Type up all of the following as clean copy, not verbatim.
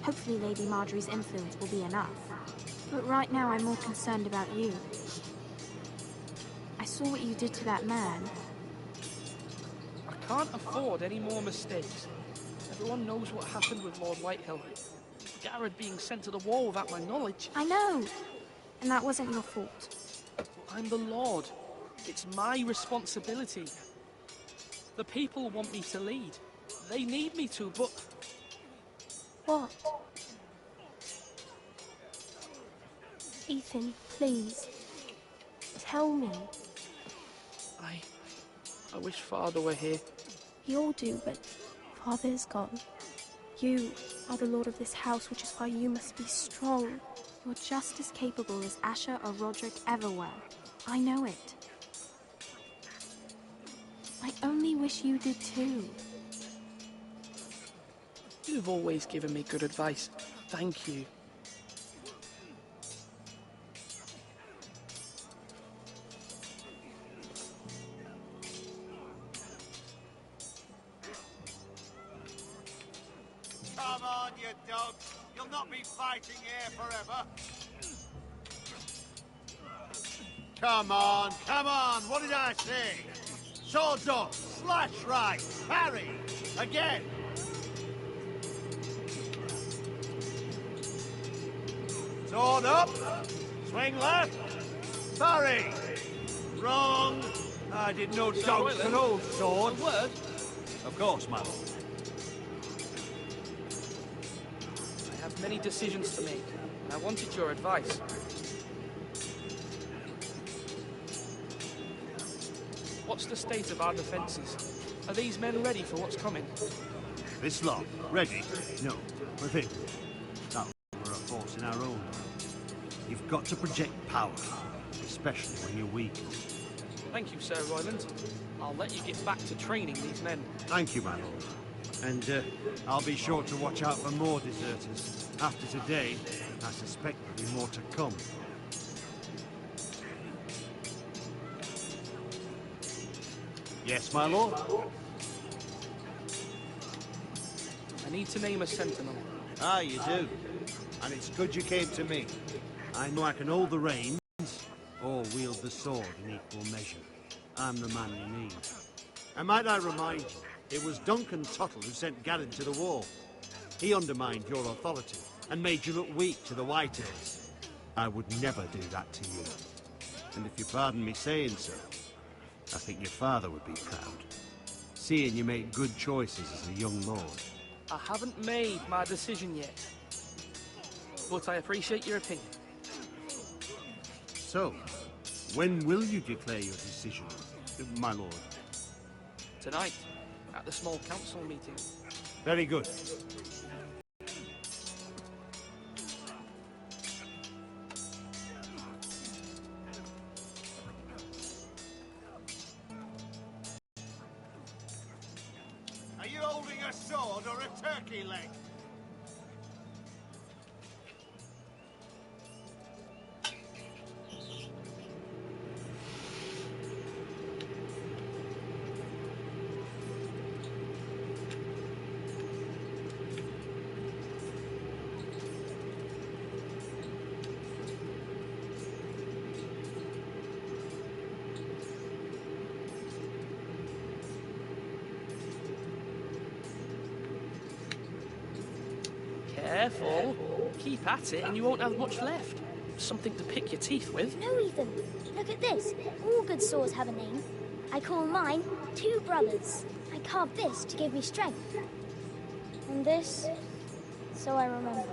Hopefully Lady Marjorie's influence will be enough. But right now I'm more concerned about you. I saw what you did to that man. I can't afford any more mistakes. Everyone knows what happened with Lord Whitehill. Garrett being sent to the wall without my knowledge. I know! And that wasn't your fault. I'm the Lord. It's my responsibility. The people want me to lead. They need me to, but... What? Ethan, please. Tell me. I wish Father were here. We all do, but Father is gone. You are the lord of this house, which is why you must be strong. You're just as capable as Asher or Roderick ever were. I know it. I only wish you did too. You've always given me good advice. Thank you. Come on, you dogs. You'll not be fighting here forever. Come on, come on. What did I say? Swords up, slash right, parry. Again. Sword up, swing left, parry. Wrong. I didn't know dogs could hold swords. A word? Of course, my lord. I have many decisions to make, and I wanted your advice. What's the state of our defences? Are these men ready for what's coming? This lot, ready? No, we're thin. That we're a force in our own. You've got to project power, especially when you're weak. Thank you, Sir Royland. I'll let you get back to training these men. Thank you, my lord. And I'll be sure to watch out for more deserters. After today, I suspect there'll be more to come. Yes, my lord? I need to name a sentinel. Ah, you do. And it's good you came to me. I know I can hold the reins, or wield the sword in equal measure. I'm the man you need. And might I remind you, it was Duncan Tuttle who sent Garrett to the wall. He undermined your authority and made you look weak to the Whitehills. I would never do that to you. And if you pardon me saying so, I think your father would be proud, seeing you make good choices as a young lord. I haven't made my decision yet, but I appreciate your opinion. So, when will you declare your decision, my lord? Tonight, at the small council meeting. Very good. Are you holding a sword or a turkey leg? Careful. Keep at it and you won't have much left. Something to pick your teeth with. No, Ethan. Look at this. All good swords have a name. I call mine Two Brothers. I carved this to give me strength. And this, so I remember.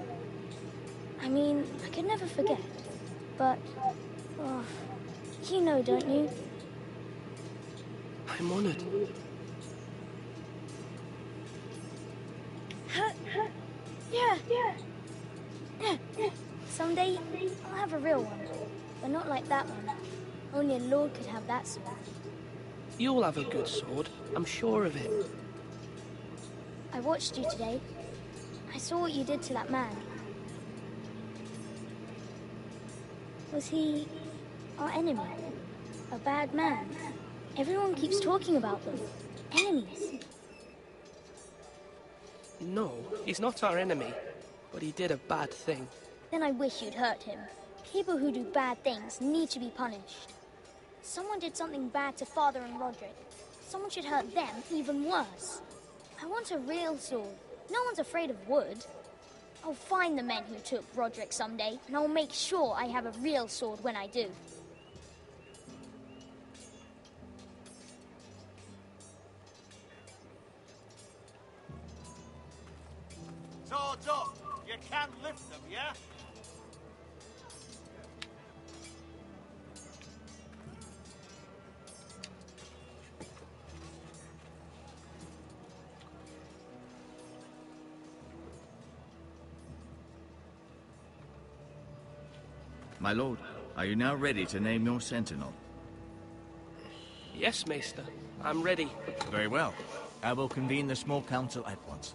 I mean, I could never forget. But, oh, you know, don't you? I'm honoured. Yeah. Someday, I'll have a real one. But not like that one. Only a lord could have that sword. You'll have a good sword. I'm sure of it. I watched you today. I saw what you did to that man. Was he our enemy? A bad man? Everyone keeps talking about them. Enemies. No, he's not our enemy. but he did a bad thing. Then I wish you'd hurt him. People who do bad things need to be punished. Someone did something bad to Father and Roderick. Someone should hurt them even worse. I want a real sword. No one's afraid of wood. I'll find the men who took Roderick someday, and I'll make sure I have a real sword when I do. Swords up! You can lift them, yeah? My lord, are you now ready to name your sentinel? Yes, Maester. I'm ready. Very well. I will convene the small council at once.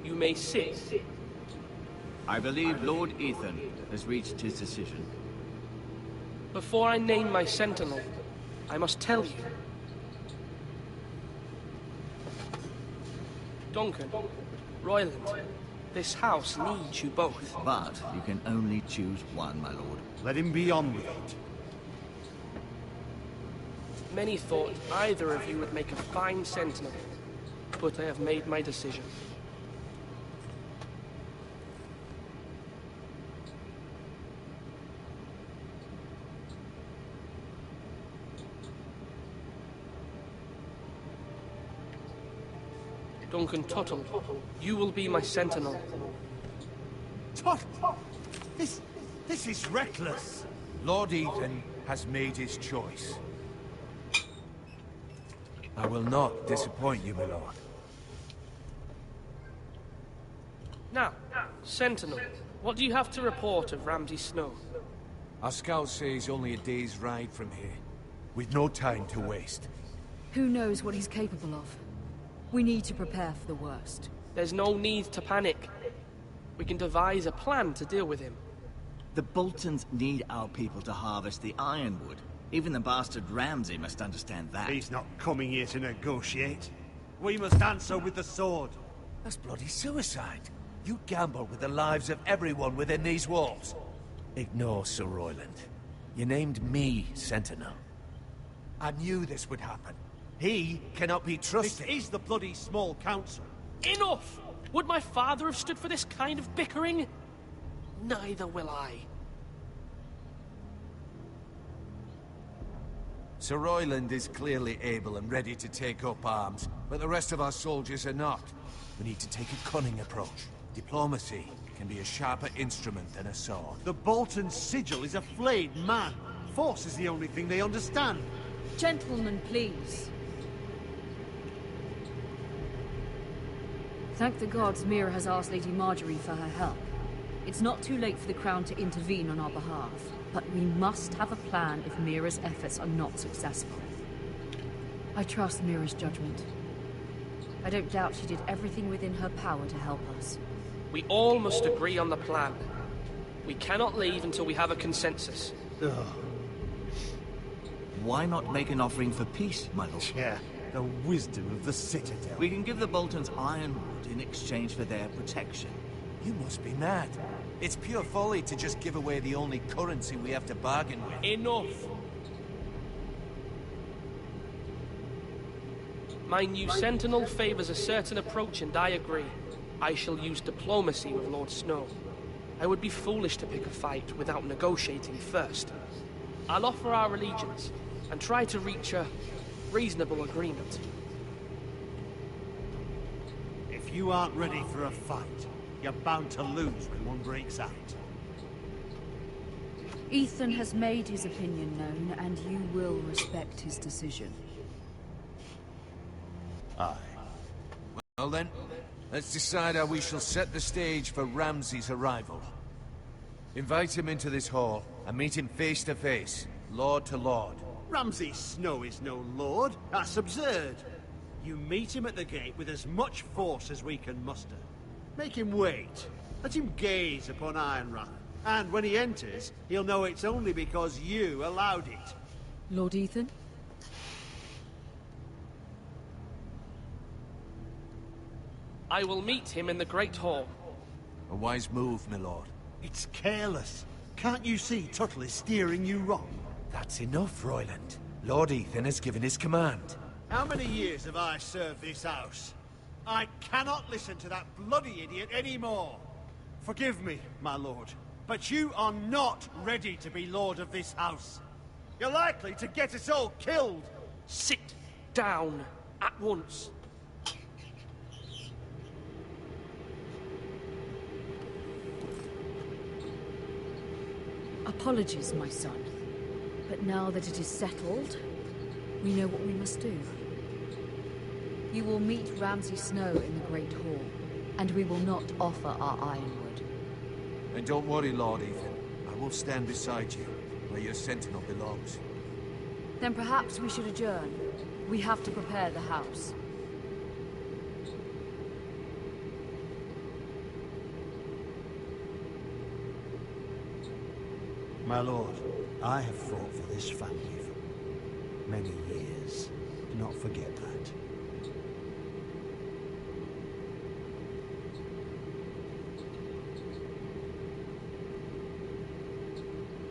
You may sit. I believe Lord Ethan has reached his decision. Before I name my sentinel, I must tell you. Duncan, Royland, this house needs you both. But you can only choose one, my lord. Let him be on with it. Many thought either of you would make a fine sentinel, but I have made my decision. Duncan Tuttle, you will be my sentinel. Tut! This is reckless. Lord Ethan has made his choice. I will not disappoint you, my lord. Now, sentinel, what do you have to report of Ramsay Snow? Our scouts say he's only a day's ride from here. We've no time to waste. Who knows what he's capable of? We need to prepare for the worst. There's no need to panic. We can devise a plan to deal with him. The Boltons need our people to harvest the ironwood. Even the bastard Ramsay must understand that. He's not coming here to negotiate. We must answer with the sword. That's bloody suicide. You gamble with the lives of everyone within these walls. Ignore Sir Royland. You named me Sentinel. I knew this would happen. He cannot be trusted. This is the bloody small council. Enough! Would my father have stood for this kind of bickering? Neither will I. Sir Royland is clearly able and ready to take up arms, but the rest of our soldiers are not. We need to take a cunning approach. Diplomacy can be a sharper instrument than a sword. The Bolton sigil is a flayed man. Force is the only thing they understand. Gentlemen, please. Thank the gods Mira has asked Lady Marjorie for her help. It's not too late for the Crown to intervene on our behalf, but we must have a plan if Mira's efforts are not successful. I trust Mira's judgment. I don't doubt she did everything within her power to help us. We all must agree on the plan. We cannot leave until we have a consensus. Ugh. Why not make an offering for peace, my lord? Yeah, the wisdom of the Citadel. We can give the Boltons ironwood in exchange for their protection. You must be mad. It's pure folly to just give away the only currency we have to bargain with. Enough! My new sentinel favors a certain approach, and I agree. I shall use diplomacy with Lord Snow. I would be foolish to pick a fight without negotiating first. I'll offer our allegiance and try to reach a reasonable agreement. If you aren't ready for a fight, you're bound to lose when one breaks out. Ethan has made his opinion known, and you will respect his decision. Aye. Well then, let's decide how we shall set the stage for Ramsay's arrival. Invite him into this hall and meet him face to face, lord to lord. Ramsay Snow is no lord. That's absurd. You meet him at the gate with as much force as we can muster. Make him wait. Let him gaze upon Ironrath. And when he enters, he'll know it's only because you allowed it. Lord Ethan? I will meet him in the Great Hall. A wise move, my lord. It's careless. Can't you see Tuttle is steering you wrong? That's enough, Royland. Lord Ethan has given his command. How many years have I served this house? I cannot listen to that bloody idiot anymore. Forgive me, my lord, but you are not ready to be lord of this house. You're likely to get us all killed. Sit down at once. Apologies, my son. But now that it is settled, we know what we must do. You will meet Ramsay Snow in the Great Hall, and we will not offer our ironwood. And don't worry, Lord Ethan. I will stand beside you, where your sentinel belongs. Then perhaps we should adjourn. We have to prepare the house. My lord, I have fought for this family for many years. Do not forget that.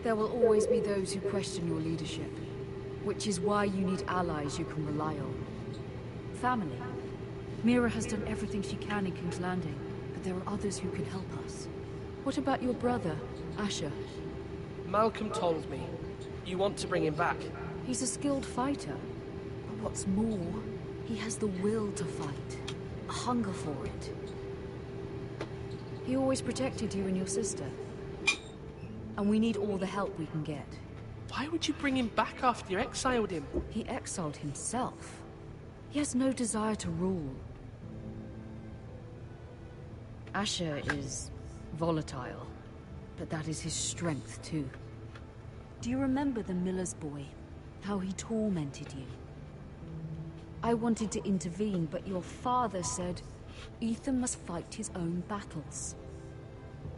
There will always be those who question your leadership, which is why you need allies you can rely on. Family. Mira has done everything she can in King's Landing, but there are others who can help us. What about your brother, Asher? Malcolm told me. You want to bring him back. He's a skilled fighter. But what's more, he has the will to fight. A hunger for it. He always protected you and your sister. And we need all the help we can get. Why would you bring him back after you exiled him? He exiled himself. He has no desire to rule. Asher is volatile, but that is his strength too. Do you remember the miller's boy? How he tormented you? I wanted to intervene, but your father said Ethan must fight his own battles.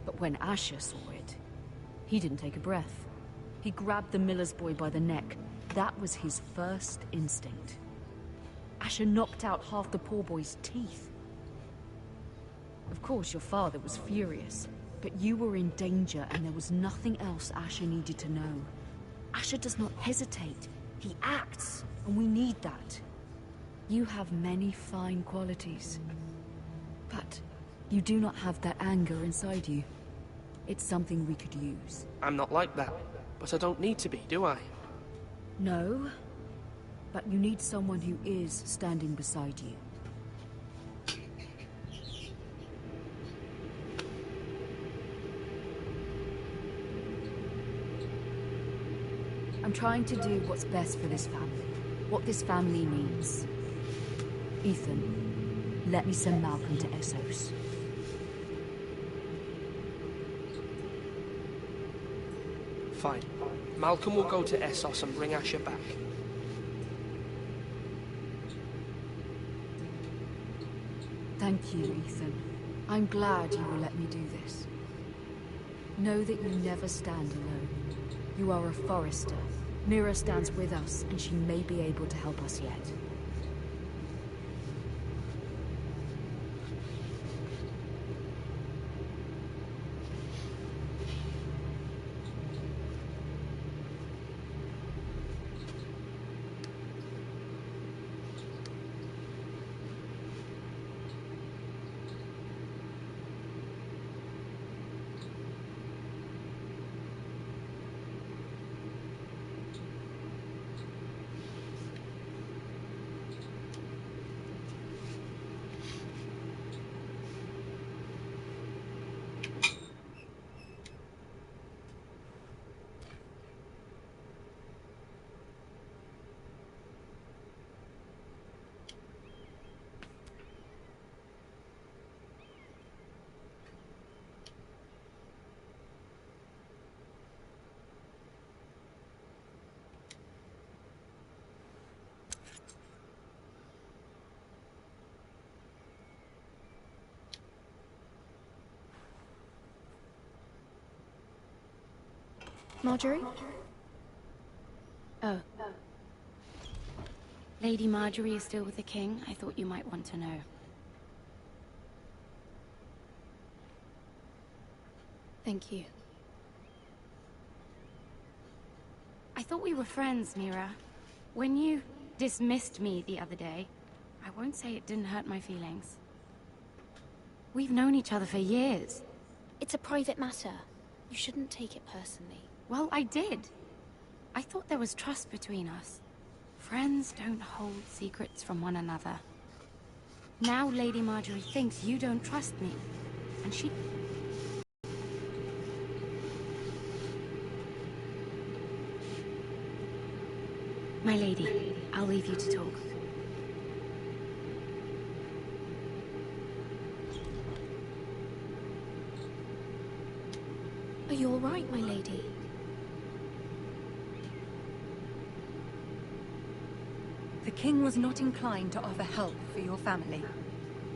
But when Asher saw it, he didn't take a breath. He grabbed the miller's boy by the neck. That was his first instinct. Asher knocked out half the poor boy's teeth. Of course, your father was furious, but you were in danger and there was nothing else Asher needed to know. Asher does not hesitate. He acts, and we need that. You have many fine qualities, but you do not have that anger inside you. It's something we could use. I'm not like that, but I don't need to be, do I? No, but you need someone who is standing beside you. I'm trying to do what's best for this family, what this family needs. Ethan, let me send Malcolm to Essos. Fine. Malcolm will go to Essos and bring Asher back. Thank you, Ethan. I'm glad you will let me do this. Know that you never stand alone. You are a forester. Mira stands with us, and she may be able to help us yet. Marjorie? Oh. Lady Marjorie is still with the king. I thought you might want to know. Thank you. I thought we were friends, Mira. When you dismissed me the other day, I won't say it didn't hurt my feelings. We've known each other for years. It's a private matter. You shouldn't take it personally. Well, I did. I thought there was trust between us. Friends don't hold secrets from one another. Now Lady Marjorie thinks you don't trust me, and she... My lady, I'll leave you to talk. Are you all right, my lady? The king was not inclined to offer help for your family.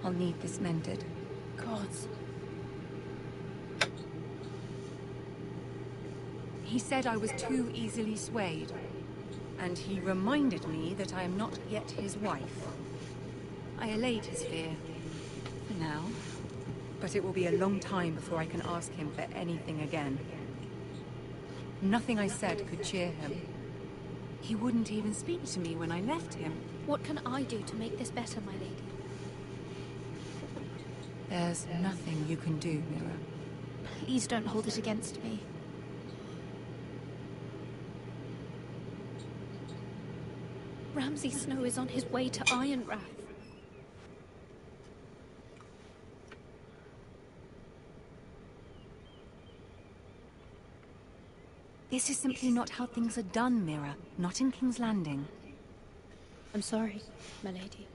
I'll need this mended. Gods. He said I was too easily swayed. And he reminded me that I am not yet his wife. I allayed his fear. For now. But it will be a long time before I can ask him for anything again. Nothing I said could cheer him. He wouldn't even speak to me when I left him. What can I do to make this better, my lady? There's nothing you can do, Mira. Please don't hold it against me. Ramsay Snow is on his way to Ironrath. This is simply not how things are done, Mira. Not in King's Landing. I'm sorry, my lady.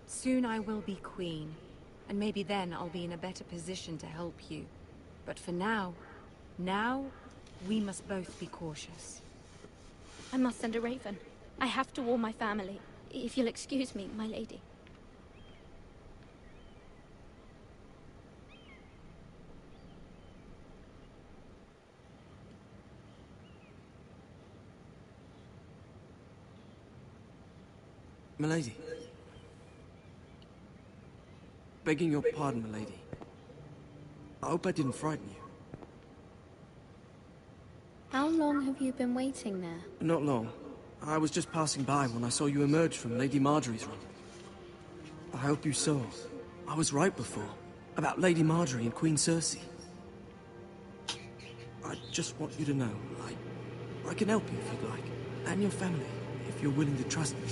Soon I will be queen, and maybe then I'll be in a better position to help you. But for now, we must both be cautious. I must send a raven. I have to warn my family. If you'll excuse me, my lady. Milady. Begging your pardon, milady. I hope I didn't frighten you. How long have you been waiting there? Not long. I was just passing by when I saw you emerge from Lady Marjorie's room. I hope you saw. I was right before. About Lady Marjorie and Queen Cersei. I just want you to know, I can help you if you'd like. And your family, if you're willing to trust me.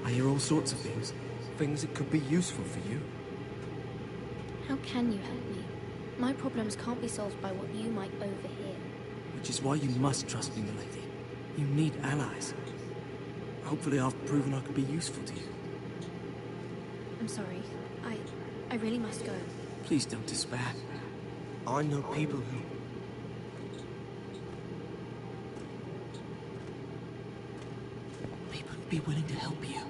I hear all sorts of things. Things that could be useful for you. How can you help me? My problems can't be solved by what you might overhear. Which is why you must trust me, milady. You need allies. Hopefully I've proven I could be useful to you. I'm sorry. I really must go. Please don't despair. I know people who... People who'd be willing to help you.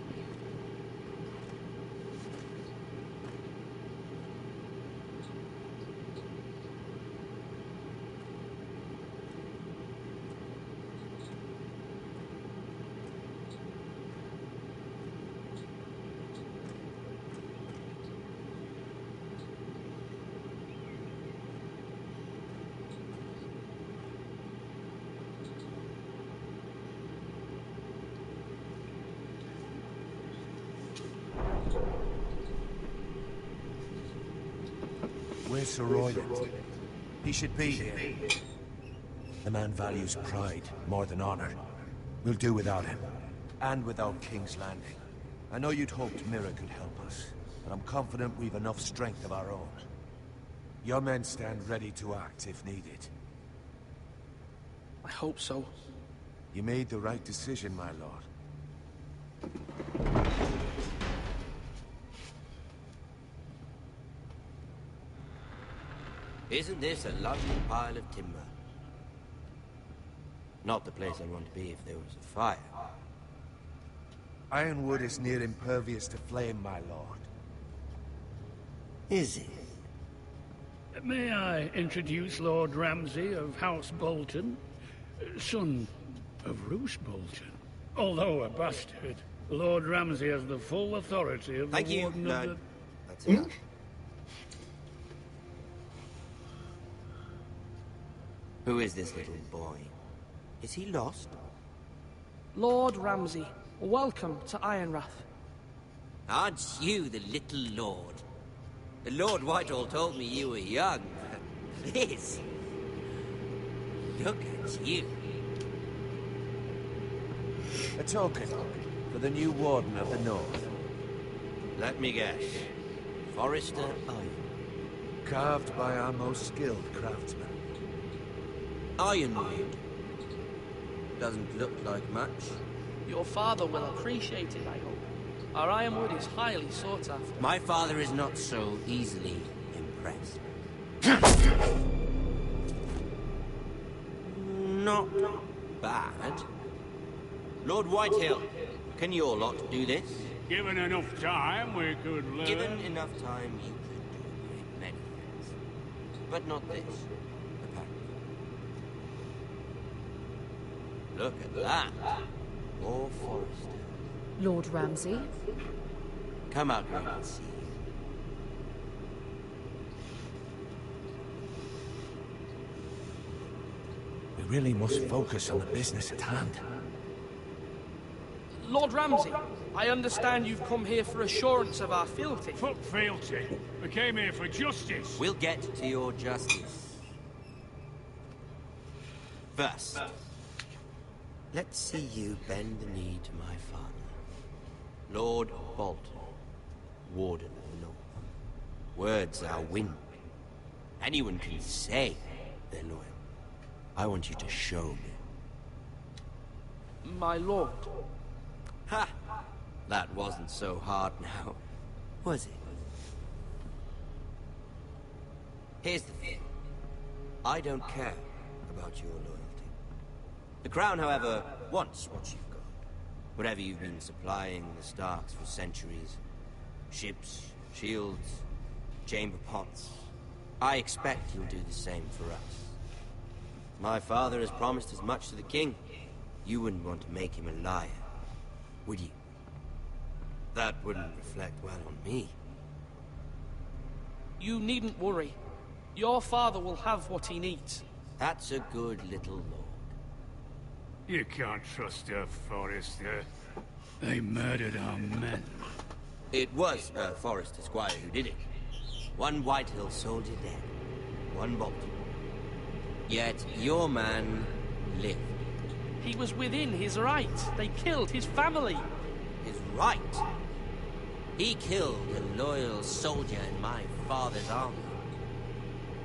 Where's Sir Royland? He should be here. The man values pride more than honor. We'll do without him. And without King's Landing. I know you'd hoped Mira could help us, but I'm confident we've enough strength of our own. Your men stand ready to act if needed. I hope so. You made the right decision, my lord. Isn't this a lovely pile of timber? Not the place I'd want to be if there was a fire. Ironwood is near impervious to flame, my lord. Is it? May I introduce Lord Ramsay of House Bolton, son of Roose Bolton. Although a bastard, Lord Ramsay has the full authority of the Warden of the... That's enough. Who is this little boy? Is he lost? Lord Ramsay, welcome to Ironrath. Aren't you the little lord? The Lord Whitehall told me you were young. Liz! Look at you. A token for the new Warden of the North. Let me guess. Forrester Iron. Carved by our most skilled craftsmen. Ironwood. Doesn't look like much. Your father will appreciate it, I hope. Our ironwood is highly sought after. My father is not so easily impressed. Not bad. Lord Whitehill, can your lot do this? Given enough time, we could learn. Given enough time, you could do a great many things. But not this, apparently. Look at that. More Forrester. Lord Ramsay? Come out here and see. We really must focus on the business at hand. Lord Ramsay, I understand you've come here for assurance of our fealty. Fuck fealty. We came here for justice. We'll get to your justice. First, let's see you bend the knee to my father, Lord Bolton, Warden of the North. Words are wind. Anyone can say they're loyal. I want you to show me. My lord. Ha! That wasn't so hard now, was it? Here's the thing. I don't care about your loyalty. The Crown, however, wants what you've got. Whatever you've been supplying the Starks for centuries. Ships, shields, chamber pots. I expect you'll do the same for us. My father has promised as much to the king. You wouldn't want to make him a liar, would you? That wouldn't reflect well on me. You needn't worry. Your father will have what he needs. That's a good little lord. You can't trust her, Forrester. They murdered our men. It was Forrester Squire who did it. One Whitehill soldier dead. One Bolton. Yet your man lived. He was within his right. They killed his family. His right? He killed a loyal soldier in my father's army.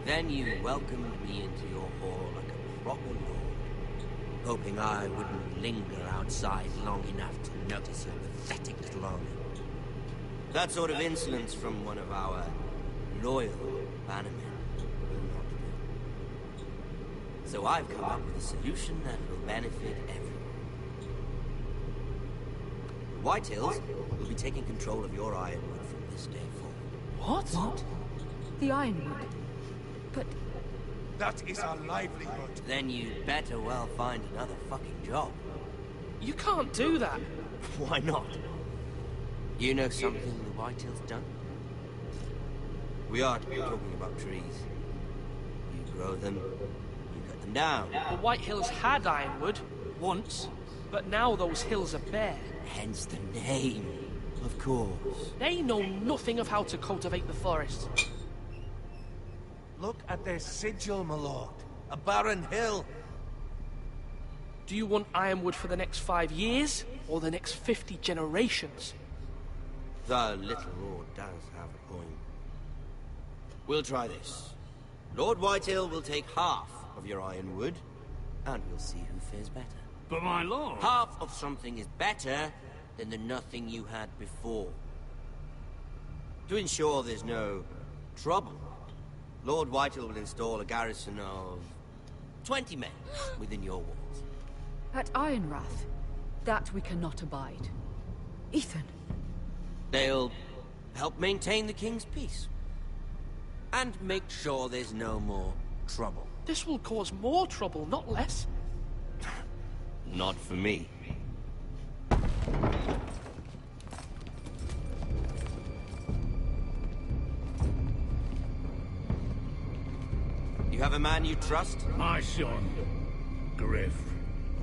Then you welcomed me into your hall like a proper lord, hoping I wouldn't linger outside long enough to notice your pathetic little army. That sort of insolence from one of our loyal bannermen will not do. So I've come up with a solution that will benefit everyone. Whitehills will be taking control of your ironwood from this day forward. What? The Ironwood? But... That is our livelihood. Then you'd better well find another fucking job. You can't do that. Why not? You know something the Whitehill's done? We are talking about trees. You grow them, you cut them down. The White Hills had ironwood, once, but now those hills are bare. Hence the name, of course. They know nothing of how to cultivate the forest. Look at their sigil, my lord. A barren hill. Do you want ironwood for the next 5 years, or the next 50 generations? The little lord does have a point. We'll try this. Lord Whitehill will take half of your ironwood, and we'll see who fares better. But my lord... Half of something is better than the nothing you had before. To ensure there's no trouble, Lord Whitehill will install a garrison of 20 men within your walls. At Ironrath, that we cannot abide. Ethan. They'll help maintain the king's peace. And make sure there's no more trouble. This will cause more trouble, not less. Not for me. You have a man you trust? My son, Griff.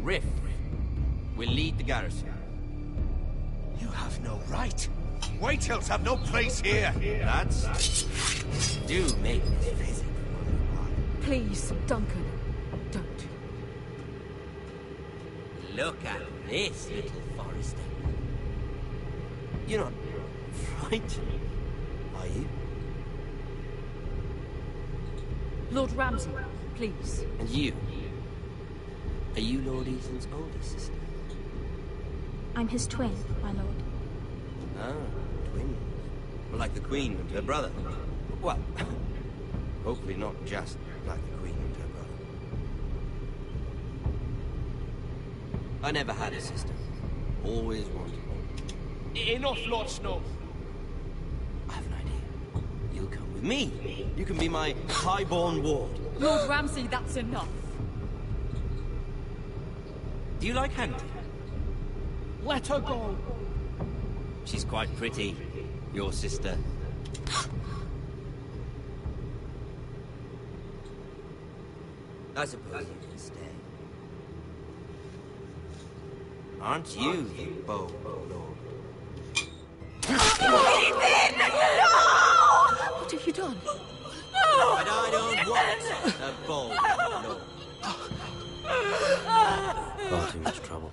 Griff will lead the garrison. You have no right. Whitehills have no place here. Lads, do make this visit. Please, Duncan, don't. Look at this, little Forrester. You're not frightened, are you? Lord Ramsay, please. And you? Are you Lord Ethan's older sister? I'm his twin, my lord. Ah, twins. Well, like the Queen and her brother. Well, hopefully not just like the Queen and her brother. I never had a sister. Always wanted one. Enough, Lord Snow. I have an idea. You'll come with me. You can be my highborn ward. Lord Ramsay, that's enough. Do you like hunting? Let her go. She's quite pretty, your sister. I suppose you can stay. Aren't you the bold lord? What have you done? But I don't want a bold lord. Far too much trouble.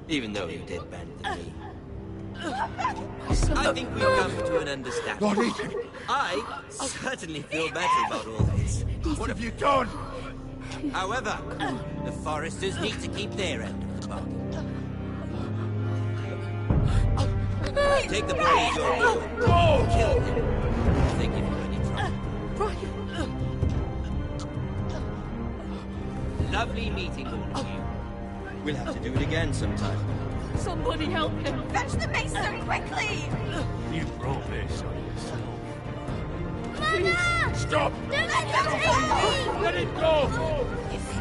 Even though you did bend the knee. I think we've come to an understanding. Lord Ethan! I certainly feel better about all this. What have you done? However, the Foresters need to keep their end of the bargain. Take the boy as your lord. Kill him. If they give you any trouble. Lovely meeting all of you. We'll have to do it again sometime. Somebody help him! Fetch the mason quickly! You brought this on yourself. Mama! Stop! Don't let them take me! Let it go!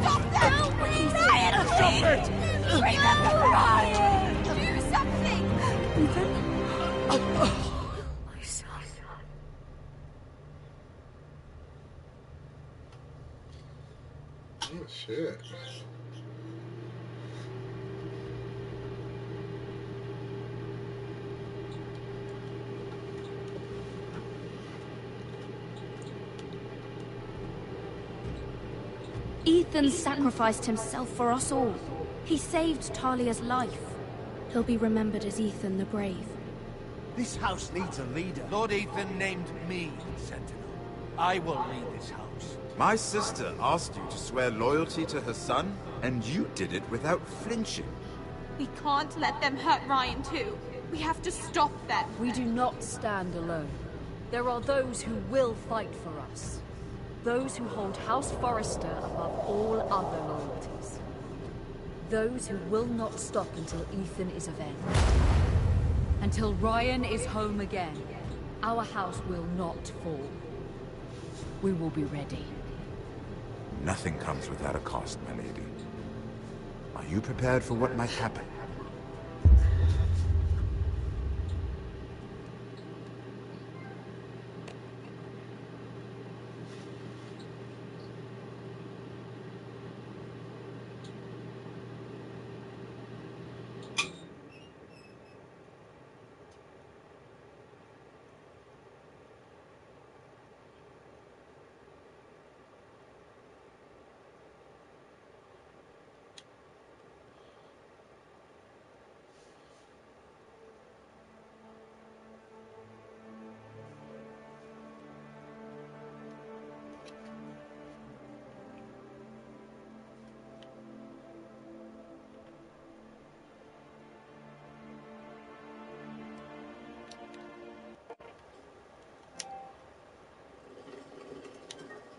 Stop them! No, please! Ryan, Stop it! Remember Ryan! Do something! Ethan? My son. Oh, shit. Ethan sacrificed himself for us all. He saved Talia's life. He'll be remembered as Ethan the Brave. This house needs a leader. Lord Ethan named me Sentinel. I will lead this house. My sister asked you to swear loyalty to her son, and you did it without flinching. We can't let them hurt Ryan too. We have to stop them. We do not stand alone. There are those who will fight for us. Those who hold House Forrester above all other loyalties. Those who will not stop until Ethan is avenged. Until Ryan is home again, our house will not fall. We will be ready. Nothing comes without a cost, my lady. Are you prepared for what might happen?